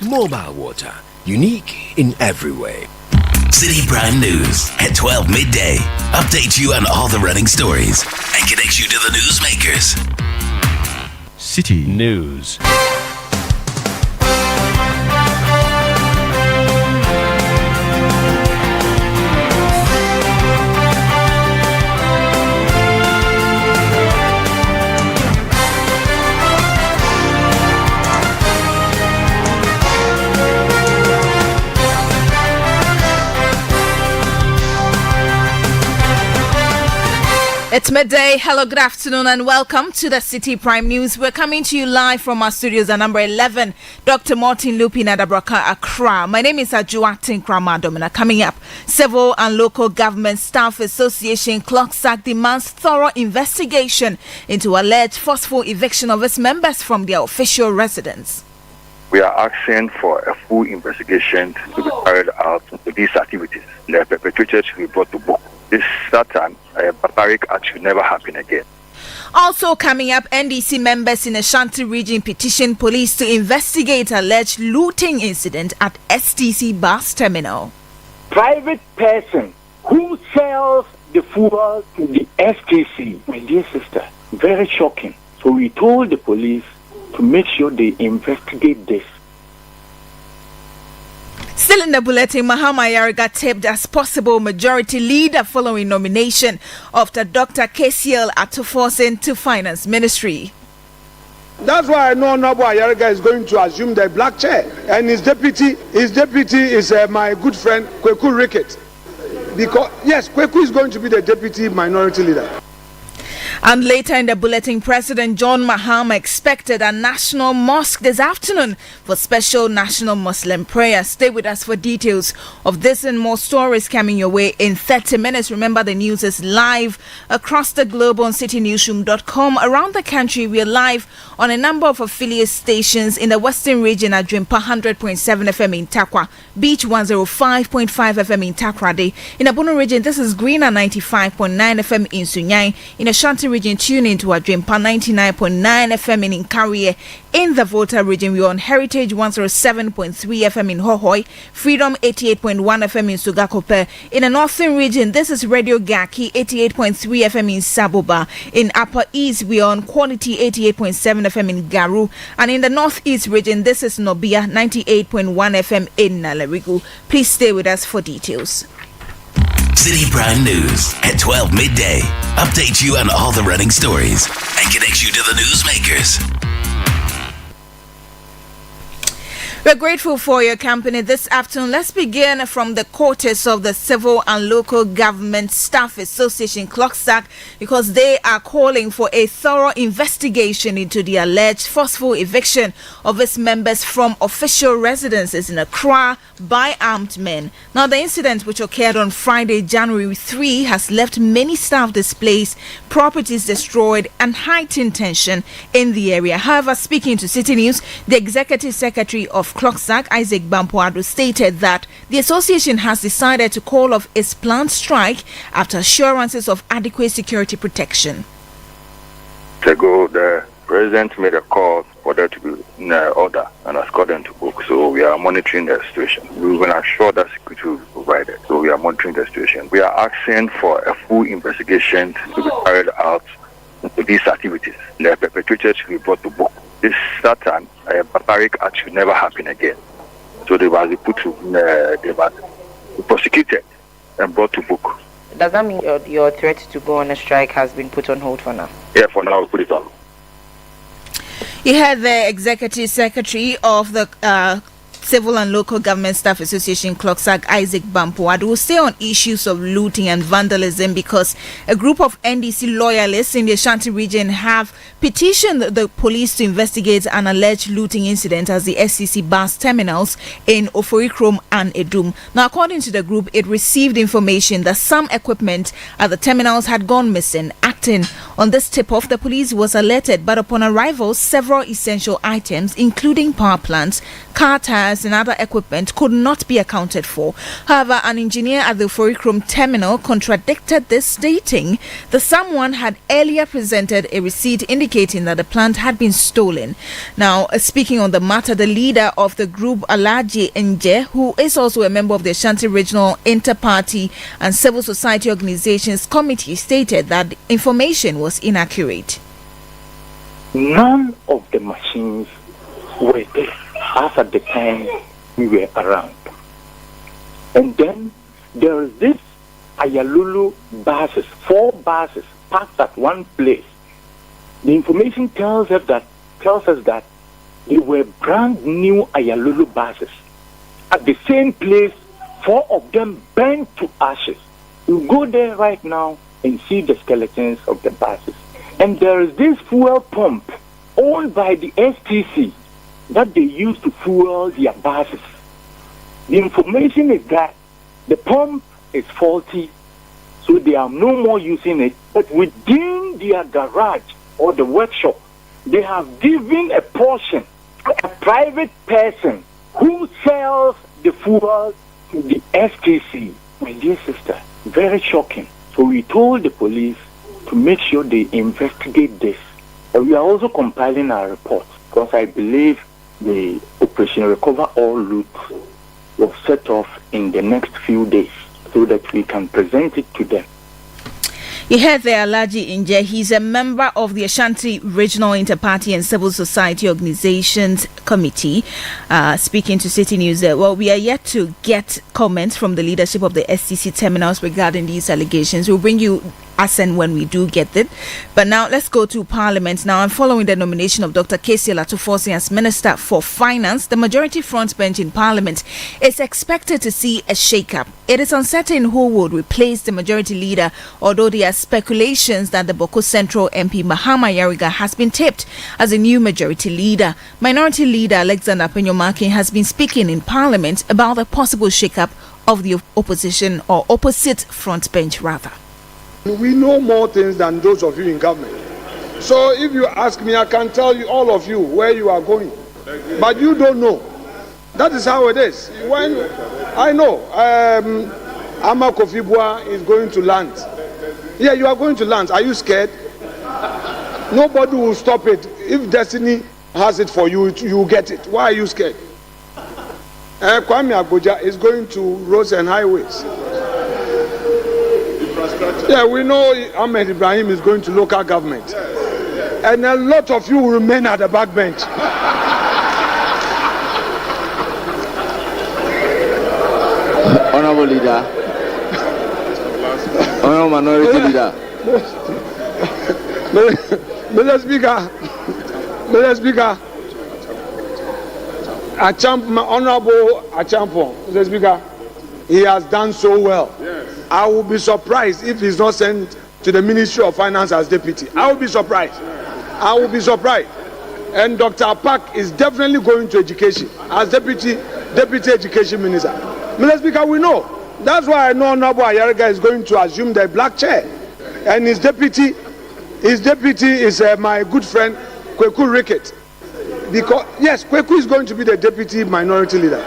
Mobile water, unique in every way. Citi Prime News at 12 midday. Update you on all the running stories and connect you to the newsmakers. Citi News. It's midday. Hello, good afternoon, and welcome to the Citi Prime News. We're coming to you live from our studios at number 11, Dr. Martin Lupin at Abraka, Accra. My name is Ajuatin Kramadomina. Coming up, Civil and Local Government Staff Association CLOGSAG demands thorough investigation into alleged forceful eviction of its members from their official residence. We are asking for a full investigation to be carried out into these activities. The perpetrators should be brought to book. This Satan, a barbaric act should never happen again. Also coming up, NDC members in Ashanti region petition police to investigate alleged looting incident at STC bus terminal. Private person who sells the fuel to the STC, my dear sister, very shocking. So we told the police to make sure they investigate this. Still in the bulletin, Mahama Yariga tipped as possible majority leader following nomination of the Dr. KCL Atufosin to Finance Ministry. That's why I know Nobo Ayariga is going to assume the black chair, and his deputy is my good friend Kweku Rickett. Because yes, Kweku is going to be the deputy minority leader. And later in the bulletin, President John Mahama expected a national mosque this afternoon for special national Muslim prayer. Stay with us for details of this and more stories coming your way in 30 minutes. Remember, the news is live across the globe on citinewsroom.com. Around the country, we are live on a number of affiliate stations in the western region at Jimpa 100.7 FM in Takwa, Beach 105.5 FM in Takrade. In the Bono region, this is Greener 95.9 FM in Sunyai. In Ashanti region, tune into Adwempa 99.9 FM in Nkariye. In the Volta region, we are on Heritage 107.3 FM in Hohoi, Freedom 88.1 FM in Sugakope. In the Northern region, this is Radio Gaki 88.3 FM in Saboba. In Upper East, we are on Quality 88.7 FM in Garu. And in the Northeast region, this is Nobia 98.1 FM in Nalarigu. Please stay with us for details. Citi Prime News at 12 midday. Update you on all the running stories and connect you to the newsmakers. We're grateful for your company this afternoon. Let's begin from the quarters of the Civil and Local Government Staff Association CLOGSAG, because they are calling for a thorough investigation into the alleged forceful eviction of its members from official residences in Accra by armed men. Now, the incident, which occurred on Friday, January 3, has left many staff displaced, properties destroyed, and heightened tension in the area. However, speaking to Citi News, the Executive Secretary of CLOGSAG, Isaac Bampoado, stated that the association has decided to call off its planned strike after assurances of adequate security protection. Ago, the president made a call for there to be in order and has called them to book. So we are monitoring the situation. We will ensure that security will be provided. So we are monitoring the situation. We are asking for a full investigation to be carried out into these activities. The perpetrators should be brought to book. This Satan, a barbaric act should never happen again. So they must be put to, they must be prosecuted and brought to book. Does that mean your threat to go on a strike has been put on hold for now? Yeah, for now, we put it on. You heard the Executive Secretary of the Civil and Local Government Staff Association CLOGSAG, Isaac Bampoado, will stay on issues of looting and vandalism because a group of NDC loyalists in the Ashanti region have petitioned the police to investigate an alleged looting incident at the SCC bus terminals in Oforikrom and Edum. Now, according to the group, it received information that some equipment at the terminals had gone missing. Acting on this tip-off, the police was alerted, but upon arrival, several essential items, including power plants, car tires, repairs and other equipment could not be accounted for. However, an engineer at the Forikrom terminal contradicted this, stating that someone had earlier presented a receipt indicating that the plant had been stolen. Now, speaking on the matter, the leader of the group, Alaji Nje, who is also a member of the Ashanti Regional Inter-Party and Civil Society Organizations Committee, stated that the information was inaccurate. None of the machines were there as at the time we were around. And then there is this Ayalulu buses, 4 buses parked at one place. The information tells us that they were brand new Ayalulu buses. At the same place, 4 of them burnt to ashes. You go there right now and see the skeletons of the buses. And there is this fuel pump owned by the STC that they use to fuel their buses. The information is that the pump is faulty, so they are no more using it. But within their garage or the workshop, they have given a portion to a private person who sells the fuel to the STC. My dear sister, very shocking. So we told the police to make sure they investigate this. But we are also compiling our report because I believe the Operation Recover All Loot will set off in the next few days so that we can present it to them. You heard there Alaji Nje. He's a member of the Ashanti Regional Inter-Party and Civil Society Organizations Committee, speaking to City News. Well, we are yet to get comments from the leadership of the STC terminals regarding these allegations. We'll bring you as and when we do get it. But now let's go to Parliament. Now, and following the nomination of Dr. Kessie Latofosi as Minister for Finance, the majority front bench in Parliament is expected to see a shake-up. It is uncertain who would replace the majority leader, although there are speculations that the Boko Central MP Mahama Yariga has been tipped as a new majority leader. Minority leader Alexander Penyomaki has been speaking in Parliament about the possible shake-up of the opposition, or opposite front bench rather. We know more things than those of you in government. So if you ask me, I can tell you, all of you, where you are going. But you don't know. That is how it is. When I know Ama Kofibwa is going to land. Yeah, you are going to land. Are you scared? Nobody will stop it. If destiny has it for you, you will get it. Why are you scared? Kwame Abuja is going to roads and highways. Yeah, we know Ahmed Ibrahim is going to local government. And a lot of you will remain at the back bench. Honorable Leader. Honorable Minority Leader. Mr. Speaker. Honorable Achampo, Mr. Speaker, he has done so well. Yes. I will be surprised if he's not sent to the Ministry of Finance as deputy. I will be surprised. I will be surprised. And Dr. Apak is definitely going to education as deputy education minister. Mr. Speaker, we know. That's why I know Honorable Ayariga is going to assume the black chair. And his deputy is my good friend, Kweku Rickett. Because, yes, Kweku is going to be the deputy minority leader.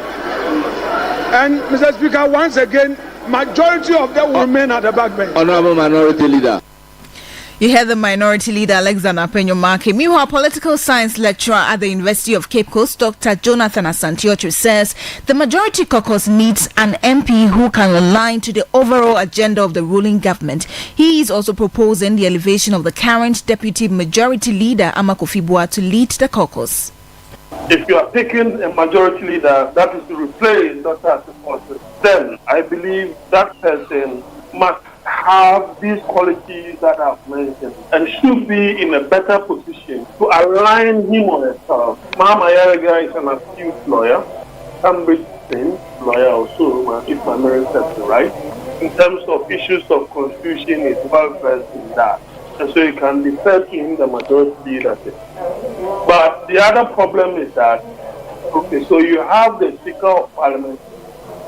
And, Mr. Speaker, once again, majority of them will remain at the back bench. Honorable Minority Leader. You heard the minority leader Alexander Penyomaki. Meanwhile, political science lecturer at the University of Cape Coast, Dr. Jonathan Asantiochu, says the majority caucus needs an MP who can align to the overall agenda of the ruling government. He is also proposing the elevation of the current deputy majority leader, Ama Kofibwa, to lead the caucus. If you are picking a majority leader that is to replace Dr. Asantiochu, then I believe that person must have these qualities that I've mentioned and should be in a better position to align him or herself. Mahama Yariga is an astute lawyer, Cambridge lawyer also, if my memory serves me right. In terms of issues of constitution, is well versed in that. And so you can defer to him the majority leadership. But the other problem is that, okay, so you have the Speaker of Parliament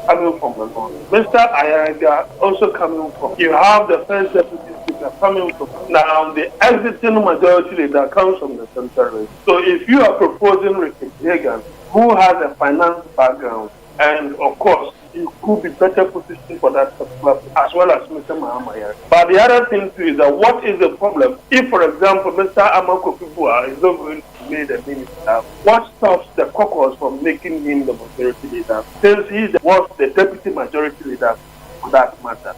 coming from the north. Mr. Ayariga also coming from. You have the first deputy speaker coming from. Now the exiting majority leader comes from the central race. So if you are proposing Ricky Hagan, who has a finance background, and of course, he could be better positioned for that particular, as well as Mr. Mahama. But the other thing too is that what is the problem? If, for example, Mr. Amako Fibua is not going to be made a minister, what stops the caucus from making him the majority leader? Since he was the deputy majority leader for that matter.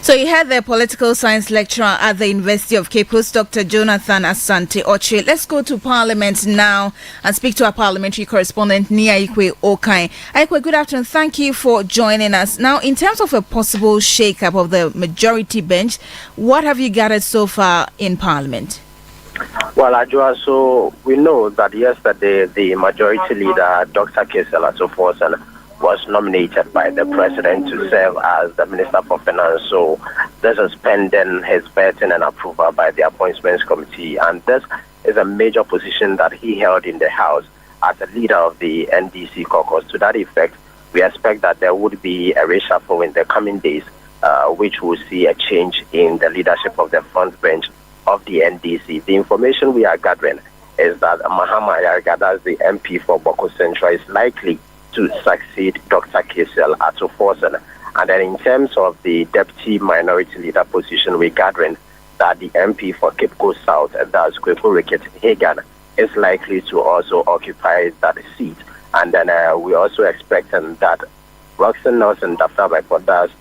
So you had the political science lecturer at the University of Cape Coast, Dr. Jonathan Asante Oche. Let's go to Parliament now and speak to our parliamentary correspondent, Nia Ikwe Okai. Ikwe, good afternoon. Thank you for joining us. Now, in terms of a possible shake-up of the majority bench, what have you gathered so far in Parliament? Well, Ajua, so we know that yesterday the majority leader, Dr. Kesela Sofosan, was nominated by the president to serve as the Minister for Finance. So this is pending his vetting and approval by the Appointments Committee. And this is a major position that he held in the House as a leader of the NDC caucus. To that effect, we expect that there would be a reshuffle in the coming days, which will see a change in the leadership of the front bench of the NDC. The information we are gathering is that Mahama Ayarga, that's the MP for Boko Central, is likely to succeed Dr. Kesel Atoforsen. And then in terms of the deputy minority leader position, we're gathering that the MP for Cape Coast South, that's Kweku Rickett Hagan, is likely to also occupy that seat. And then we're also expecting that Roxanne Nelson Daftabai, that's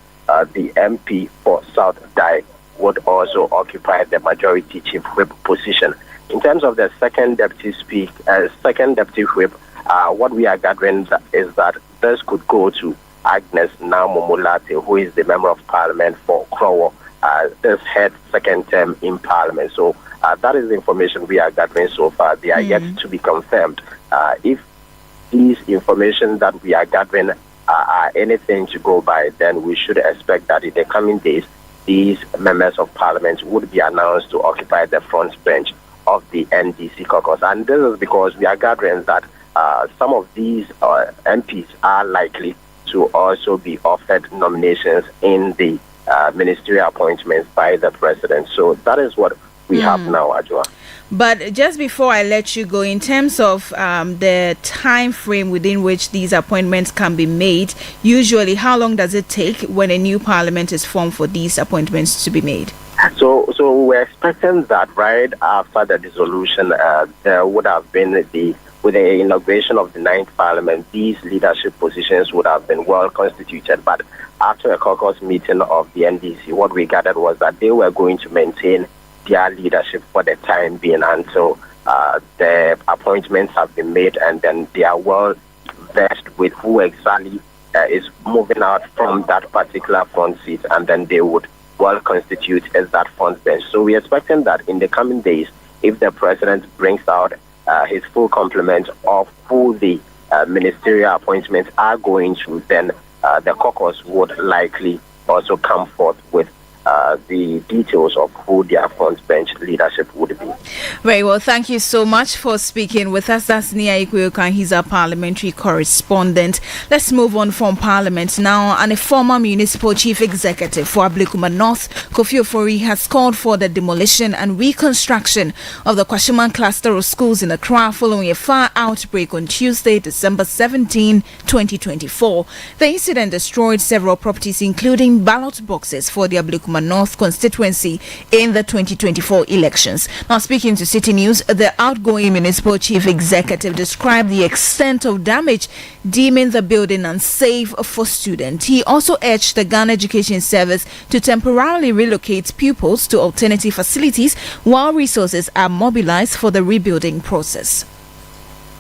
the MP for South Dai, would also occupy the majority chief whip position. In terms of the second deputy whip, what we are gathering is that this could go to Agnes Namomolate, who is the Member of Parliament for Krowo, this head second term in Parliament. So that is the information we are gathering so far. They are yet to be confirmed. If these information that we are gathering are anything to go by, then we should expect that in the coming days, these members of Parliament would be announced to occupy the front bench of the NDC caucus. And this is because we are gathering that some of these MPs are likely to also be offered nominations in the ministerial appointments by the president. So that is what we have now, Ajua. But just before I let you go, in terms of the time frame within which these appointments can be made, usually how long does it take when a new parliament is formed for these appointments to be made? So we're expecting that right after the dissolution, there would have been with the inauguration of the 9th Parliament, these leadership positions would have been well constituted. But after a caucus meeting of the NDC, what we gathered was that they were going to maintain their leadership for the time being until the appointments have been made, and then they are well versed with who exactly is moving out from that particular front seat, and then they would well constitute as that front bench. So we're expecting that in the coming days, if the president brings out his full complement of who the ministerial appointments are going to, then the caucus would likely also come forth with the details of who their front bench leadership would be. Very well. Thank you so much for speaking with us. That's Nia Ikwe. He's our parliamentary correspondent. Let's move on from Parliament now. And a former municipal chief executive for Ablekuma North, Kofi Ofori, has called for the demolition and reconstruction of the Kwashiman cluster of schools in Accra following a fire outbreak on Tuesday, December 17, 2024. The incident destroyed several properties, including ballot boxes for the Ablekuma North constituency in the 2024 elections. Now, speaking to City News, the outgoing municipal chief executive described the extent of damage, deeming the building unsafe for students. He also urged the Ghana Education Service to temporarily relocate pupils to alternative facilities while resources are mobilized for the rebuilding process.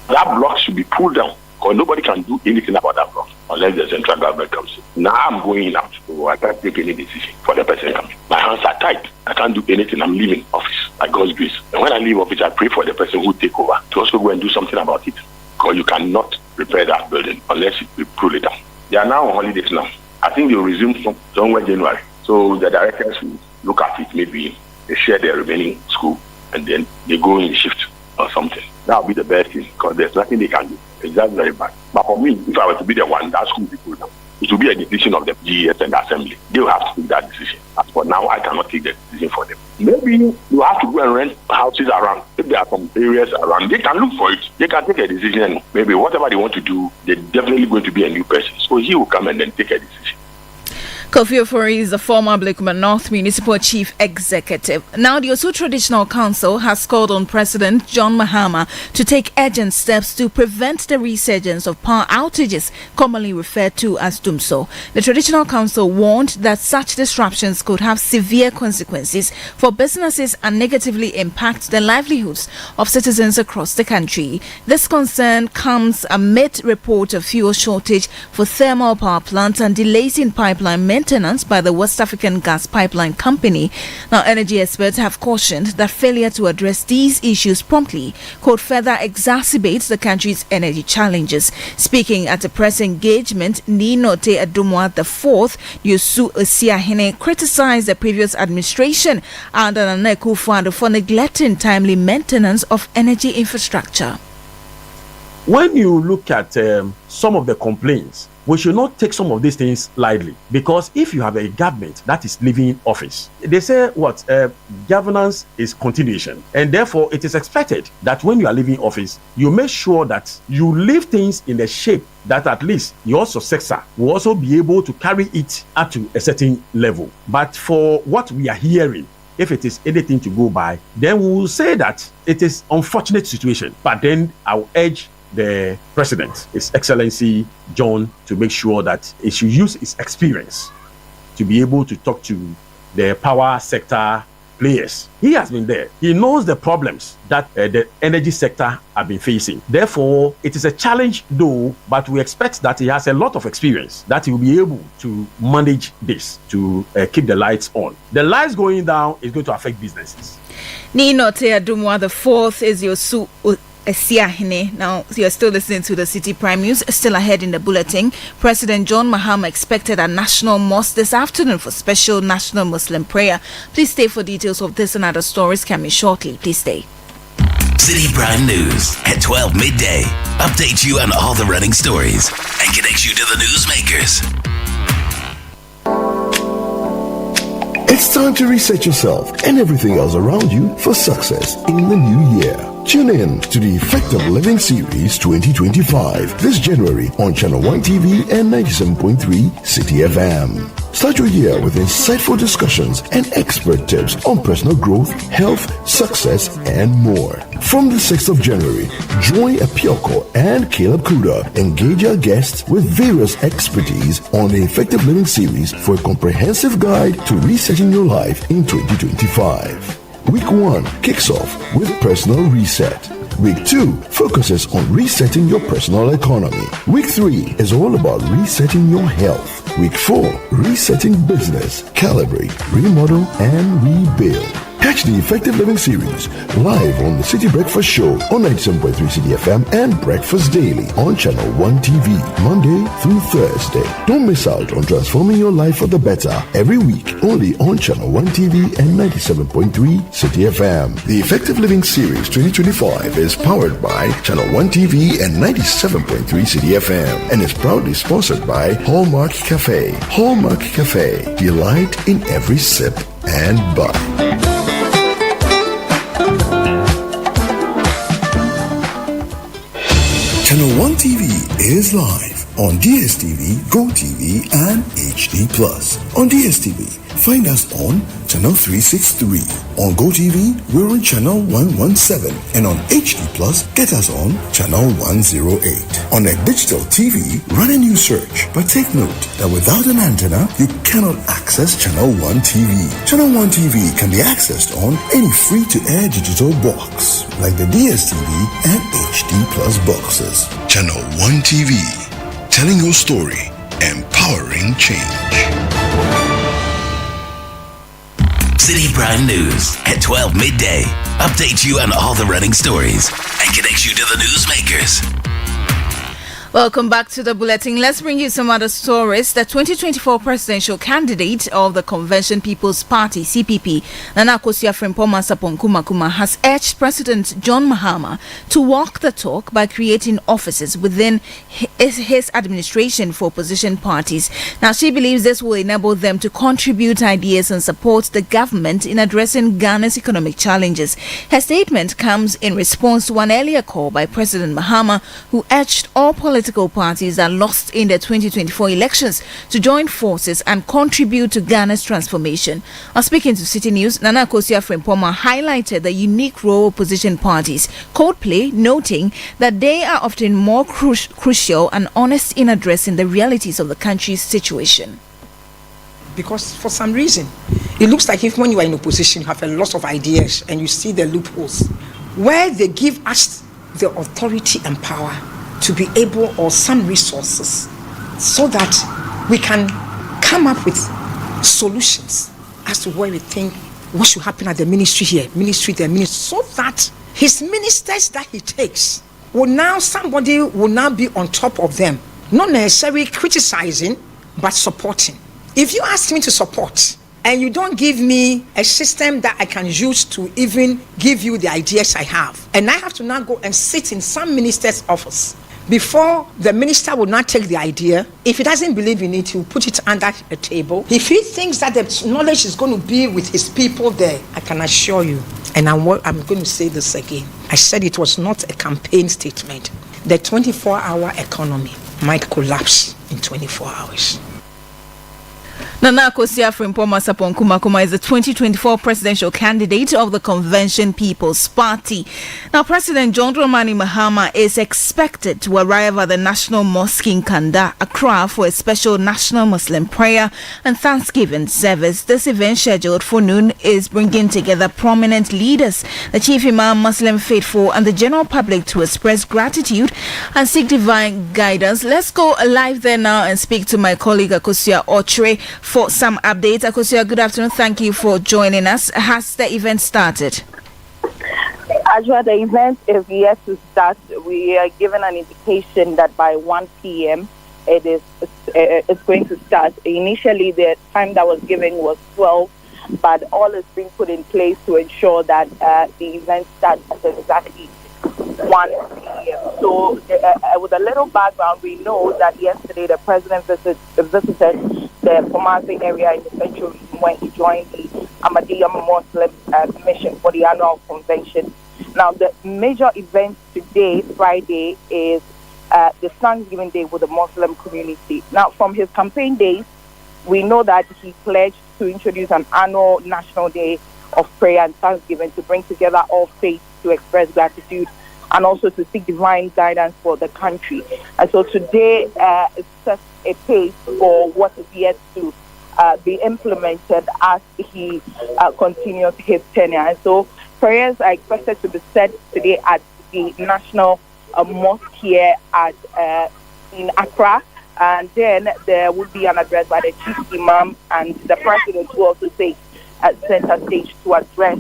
That block should be pulled down, because nobody can do anything about that block unless the central government comes in. Now I'm going out, so I can't take any decision for the person coming. My hands are tied. I can't do anything. I'm leaving office by God's grace. And when I leave office, I pray for the person who take over to also go and do something about it. Because you cannot repair that building unless you pull it down. They are now on holidays now. I think they will resume somewhere January. So the directors will look at it. Maybe they share their remaining school and then they go in shift or something. That will be the best thing, because there's nothing they can do. It's just very bad. But for me, if I were to be the one, that school people now, it will be a decision of the GES and the assembly. They will have to take that decision. As for now, I cannot take the decision for them. Maybe you have to go and rent houses around. If if there are some areas around, they can look for it. They can take a decision. Maybe whatever they want to do, they're definitely going to be a new person. So he will come and then take a decision. Kofi Ofori is the former Blakema North Municipal Chief Executive. Now, the Osu Traditional Council has called on President John Mahama to take urgent steps to prevent the resurgence of power outages, commonly referred to as Dumso. The Traditional Council warned that such disruptions could have severe consequences for businesses and negatively impact the livelihoods of citizens across the country. This concern comes amid reports of fuel shortage for thermal power plants and delays in pipeline maintenance by the West African Gas Pipeline Company. Now, energy experts have cautioned that failure to address these issues promptly could further exacerbate the country's energy challenges. Speaking at a press engagement, Ninote Adumwa IV, Yusu Osiahene, criticized the previous administration and Nana Akufo-Addo for neglecting timely maintenance of energy infrastructure. When you look at some of the complaints, we should not take some of these things lightly, because if you have a government that is leaving office, they say governance is continuation, and therefore it is expected that when you are leaving office, you make sure that you leave things in the shape that at least your successor will also be able to carry it up to a certain level. But for what we are hearing, if it is anything to go by, then we will say that it is unfortunate situation. But then I'll urge the President, His Excellency John, to make sure that he should use his experience to be able to talk to the power sector players. He has been there. He knows the problems that the energy sector have been facing. Therefore, it is a challenge though, but we expect that he has a lot of experience, that he will be able to manage this, to keep the lights on. The lights going down is going to affect businesses. Ninote Adumwa IV is your Now, you're still listening to the Citi Prime News. Still ahead in the bulletin, President John Mahama expected at National Mosque this afternoon for special national Muslim prayer. Please stay for details of this and other stories coming shortly. Please stay. Citi Prime News at 12 midday. Update you on all the running stories and connect you to the newsmakers. It's time to reset yourself and everything else around you for success in the new year. Tune in to the Effective Living Series 2025 this January on Channel 1 TV and 97.3 Citi FM. Start your year with insightful discussions and expert tips on personal growth, health, success, and more. From the 6th of January, join Apioko and Caleb Kuda engage our guests with various expertise on the Effective Living Series for a comprehensive guide to resetting your life in 2025. Week 1 kicks off with Personal Reset. Week 2 focuses on resetting your personal economy. Week 3 is all about resetting your health. Week 4, resetting business, calibrate, remodel, and rebuild. Catch the Effective Living Series live on the Citi Breakfast Show on 97.3 Citi FM and Breakfast Daily on Channel 1 TV, Monday through Thursday. Don't miss out on transforming your life for the better every week only on Channel 1 TV and 97.3 Citi FM. The Effective Living Series 2025 is powered by Channel 1 TV and 97.3 Citi FM and is proudly sponsored by Hallmark Cafe. Hallmark Cafe, delight in every sip and bite. Channel 1 TV is live on DSTV, GoTV, and HD+. On DSTV, find us on Channel 363. On GoTV, we're on Channel 117. And on HD+, get us on Channel 108. On a digital TV, run a new search. But take note that without an antenna, you cannot access Channel 1 TV. Channel 1 TV can be accessed on any free-to-air digital box, like the DSTV and HD+ boxes. Channel 1 TV, telling your story, empowering change. Citi Prime News at 12 midday. Update you on all the running stories and connect you to the newsmakers. Welcome back to the bulletin. Let's bring you some other stories. The 2024 presidential candidate of the Convention People's Party, CPP, Nana Akosua-Agyapong Sarpong Kumakuma, has urged President John Mahama to walk the talk by creating offices within his administration for opposition parties. Now, she believes this will enable them to contribute ideas and support the government in addressing Ghana's economic challenges. Her statement comes in response to an earlier call by President Mahama, who urged all political parties that lost in the 2024 elections to join forces and contribute to Ghana's transformation. Speaking to City News, Nana Akosua-Agyapong highlighted the unique role opposition parties play, noting that they are often more crucial and honest in addressing the realities of the country's situation. Because for some reason, it looks like if when you are in opposition, you have a lot of ideas and you see the loopholes where they give us the authority and power to be able, or some resources, so that we can come up with solutions as to where we think what should happen at the ministry here, ministry there, ministry, so that his ministers that he takes somebody will now be on top of them, not necessarily criticizing, but supporting. If you ask me to support and you don't give me a system that I can use to even give you the ideas I have, and I have to now go and sit in some minister's office before the minister will not take the idea. If he doesn't believe in it, he'll put it under a table. If he thinks that the knowledge is going to be with his people there, I can assure you, and I'm going to say this again, I said it was not a campaign statement. The 24-hour economy might collapse in 24 hours. Nana Akosua-Agyapong Sarpong Kumakuma is the 2024 presidential candidate of the Convention People's Party. Now, President John Dramani Mahama is expected to arrive at the National Mosque in Kanda, Accra, for a special national Muslim prayer and Thanksgiving service. This event, scheduled for noon, is bringing together prominent leaders, the Chief Imam, Muslim faithful, and the general public to express gratitude and seek divine guidance. Let's go live there now and speak to my colleague Akosua Ochre for some updates. Akosua, good afternoon. Thank you for joining us. Has the event started? Ajwa, the event is yet to start. We are given an indication that by 1 p.m. it's going to start. Initially, the time that was given was 12, but all is being put in place to ensure that the event starts at exactly 1 p.m. So, with a little background, we know that yesterday the president visited the Kumasi area in the Central Region when he joined the Ahmadiyya Muslim Commission for the annual convention. Now, the major event today, Friday, is the Thanksgiving Day with the Muslim community. Now, from his campaign days, we know that he pledged to introduce an annual national day of prayer and thanksgiving to bring together all faiths to express gratitude and also to seek divine guidance for the country. And so today is just a pace for what is yet to be implemented as he continues his tenure. And so prayers are expected to be said today at the National Mosque here in Accra. And then there will be an address by the Chief Imam, and the President will also take center stage to address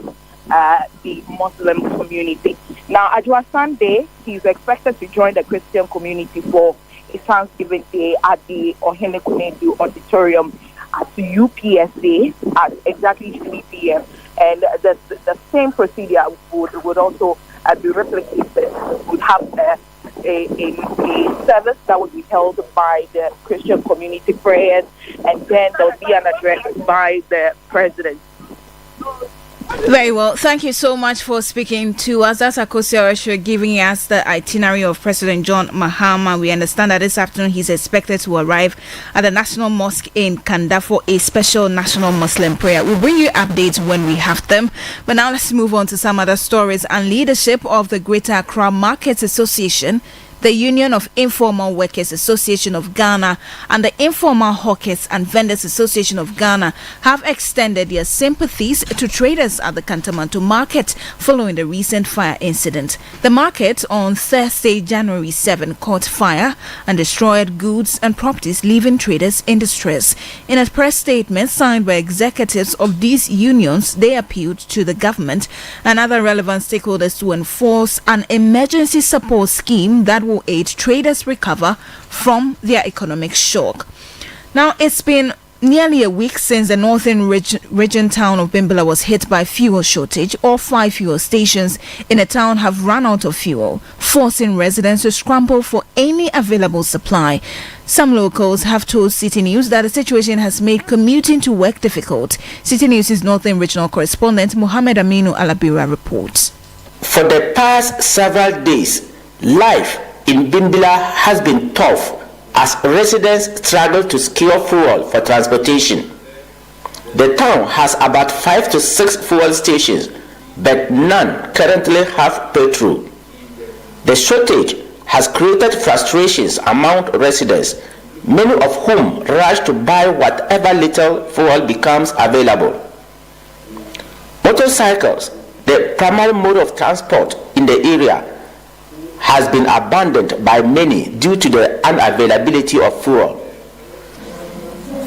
the Muslim community. Now, Ajwa Sunday, he's expected to join the Christian community for a Thanksgiving Day at the Ohene Kunedu Auditorium at UPSA at exactly 3 p.m. And the same procedure would also be replicated. Would have a service that would be held by the Christian community prayers, and then there will be an address by the President. Very well. Thank you so much for speaking to us. That's Akosua Ochre giving us the itinerary of President John Mahama. We understand that this afternoon he's expected to arrive at the National Mosque in Kanda for a special national Muslim prayer. We'll bring you updates when we have them. But now let's move on to some other stories. And leadership of the Greater Accra Markets Association, the Union of Informal Workers Association of Ghana, and the Informal Hawkers and Vendors Association of Ghana have extended their sympathies to traders at the Kantamanto market following the recent fire incident. The market on Thursday, January 7, caught fire and destroyed goods and properties, leaving traders in distress. In a press statement signed by executives of these unions, they appealed to the government and other relevant stakeholders to enforce an emergency support scheme that will aid traders recover from their economic shock. Now, it's been nearly a week since the northern region town of Bimbilla was hit by fuel shortage. All 5 fuel stations in the town have run out of fuel, forcing residents to scramble for any available supply. Some locals have told Citi News that the situation has made commuting to work difficult. Citi News' northern regional correspondent Mohammed Aminu Alabira reports. For the past several days, life in Bimbilla has been tough as residents struggle to secure fuel for transportation. The town has about 5 to 6 fuel stations, but none currently have petrol. The shortage has created frustrations among residents, many of whom rush to buy whatever little fuel becomes available. Motorcycles, the primary mode of transport in the area, has been abandoned by many due to the unavailability of fuel.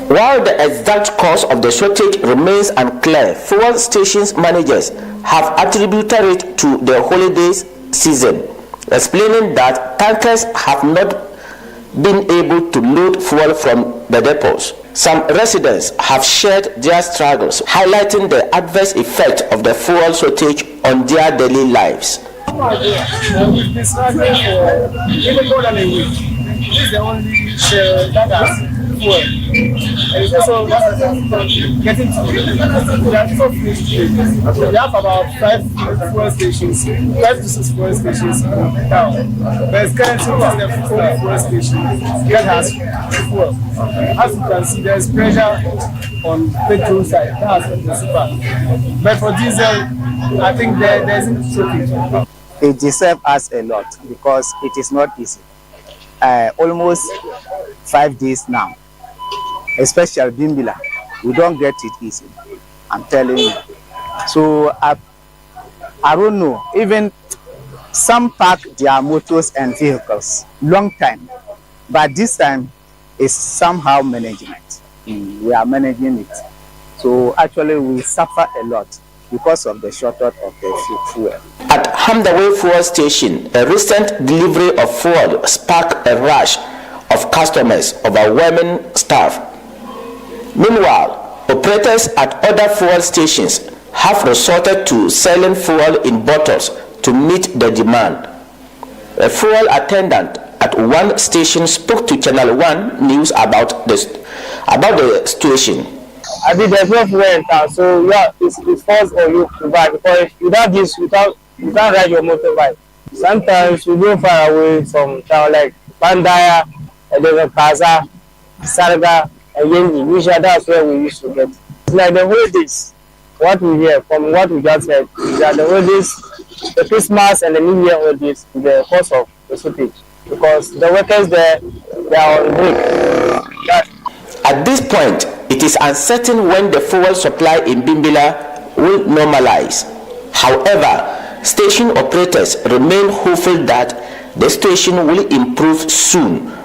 While the exact cause of the shortage remains unclear, fuel stations managers have attributed it to the holidays season, explaining that tankers have not been able to load fuel from the depots. Some residents have shared their struggles, highlighting the adverse effect of the fuel shortage on their daily lives. We've been struggling for even more than a week. This is the only share that has fuel. And it's also getting to we have about 5 fuel stations, 5 to 6 fuel stations now. But it's currently the full fuel station that has fuel. As you can see, there's pressure on petrol side. That has the super. But for diesel, I think there isn't shortage. It deserves us a lot because it is not easy. Almost 5 days now, especially Bimbilla, we don't get it easy. I'm telling you. So I don't know. Even some park their motors and vehicles long time, but this time it's somehow management. We are managing it. So actually we suffer a lot because of the shortage of the fuel. At Hamdaway fuel station, a recent delivery of fuel sparked a rush of customers, overwhelming staff. Meanwhile, operators at other fuel stations have resorted to selling fuel in bottles to meet the demand. A fuel attendant at one station spoke to Channel 1 News about the situation. I mean, there's no fuel in town, so yeah, it's forced on you to buy because without this, you can't ride your motorbike. Sometimes we go far away from town, like Bandaya, and then Kaza, Sarga, and Yengi. Usually that's where we used to get. It's like the holidays. What we hear from what we just said is that the holidays, the Christmas and the New Year holidays, the cause of the shortage because the workers there, they are on break. At this point, it is uncertain when the fuel supply in Bimbilla will normalize. However, station operators remain hopeful that the station will improve soon.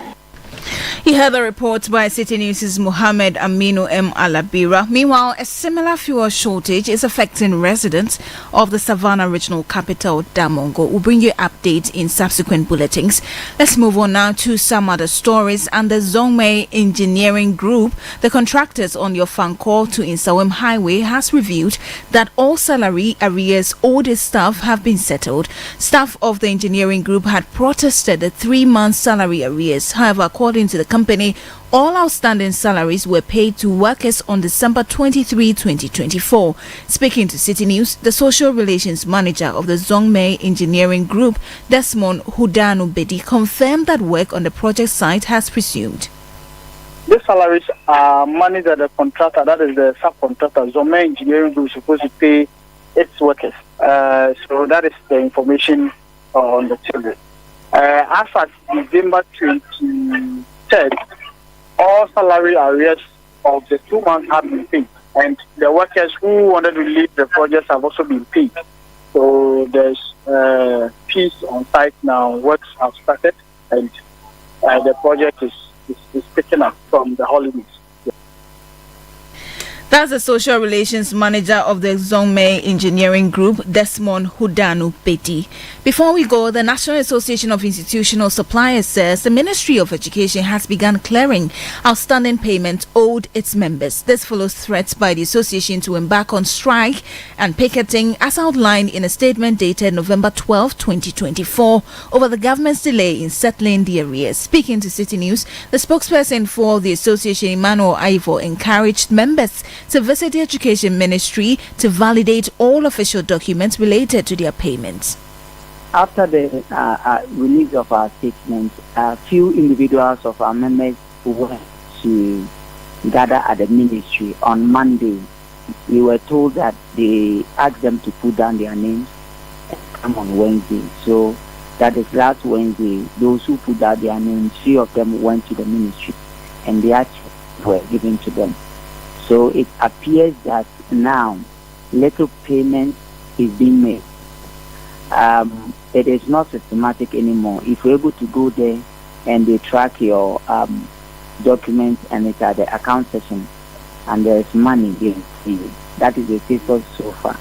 You heard the report by Citi News' Mohammed Aminu M. Alabira. Meanwhile, a similar fuel shortage is affecting residents of the Savannah regional capital, Damongo. We'll bring you updates in subsequent bulletins. Let's move on now to some other stories. And the Zongmei Engineering Group, the contractors on your Fankor to Insawam Highway, has revealed that all salary arrears owed its staff have been settled. Staff of the engineering group had protested the 3-month salary arrears. However, according to the company, all outstanding salaries were paid to workers on December 23, 2024. Speaking to Citi News, the social relations manager of the Zongmei Engineering Group, Desmond Hudanu Bedi, confirmed that work on the project site has resumed. These salaries are money that the contractor, that is the subcontractor, Zongmei Engineering Group, is supposed to pay its workers. So that is the information on the table. As at December 23rd, all salary arrears of the 2 months have been paid, and the workers who wanted to leave the projects have also been paid. So there's peace on site now. Works have started, and the project is picking up from the holidays. That's the social relations manager of the Zongmei Engineering Group, Desmond Hudanu Betty. Before we go, the National Association of Institutional Suppliers says the Ministry of Education has begun clearing outstanding payments owed its members. This follows threats by the association to embark on strike and picketing as outlined in a statement dated November 12, 2024 over the government's delay in settling the arrears. Speaking to City News, the spokesperson for the association, Emmanuel Ivo, encouraged members to visit the Education Ministry to validate all official documents related to their payments. After the release of our statement, a few individuals of our members who went to gather at the ministry on Monday, we were told that they asked them to put down their names and come on Wednesday. So that is last Wednesday. Those who put down their names, 3 of them went to the ministry and the checks were given to them. So it appears that now little payment is being made. It is not systematic anymore. If you're able to go there and they track your documents and it's at the account section and there's money being paid, that is the status so far.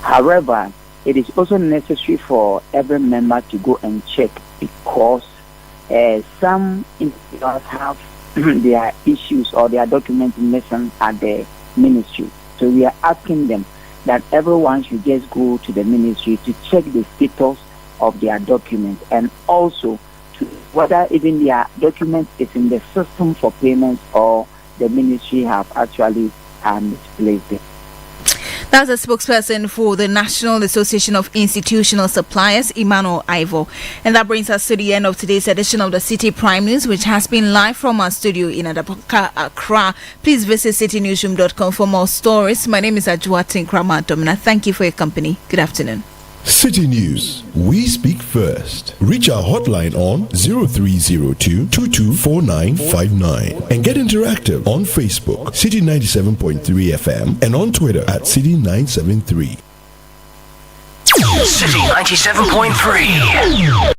However, it is also necessary for every member to go and check because some individuals have their issues or their documents missing at the ministry. So we are asking them that everyone should just go to the ministry to check the status of their documents and also to whether even their document is in the system for payments or the ministry have actually misplaced it. That's a spokesperson for the National Association of Institutional Suppliers, Emmanuel Ivo. And that brings us to the end of today's edition of the Citi Prime News, which has been live from our studio in Accra. Please visit citynewsroom.com for more stories. My name is Ajuatin Krama Domina. Thank you for your company. Good afternoon. City News. We speak first. Reach our hotline on 0302 224959 and get interactive on Facebook, Citi 97.3 FM, and on Twitter at Citi 973. Citi 97.3.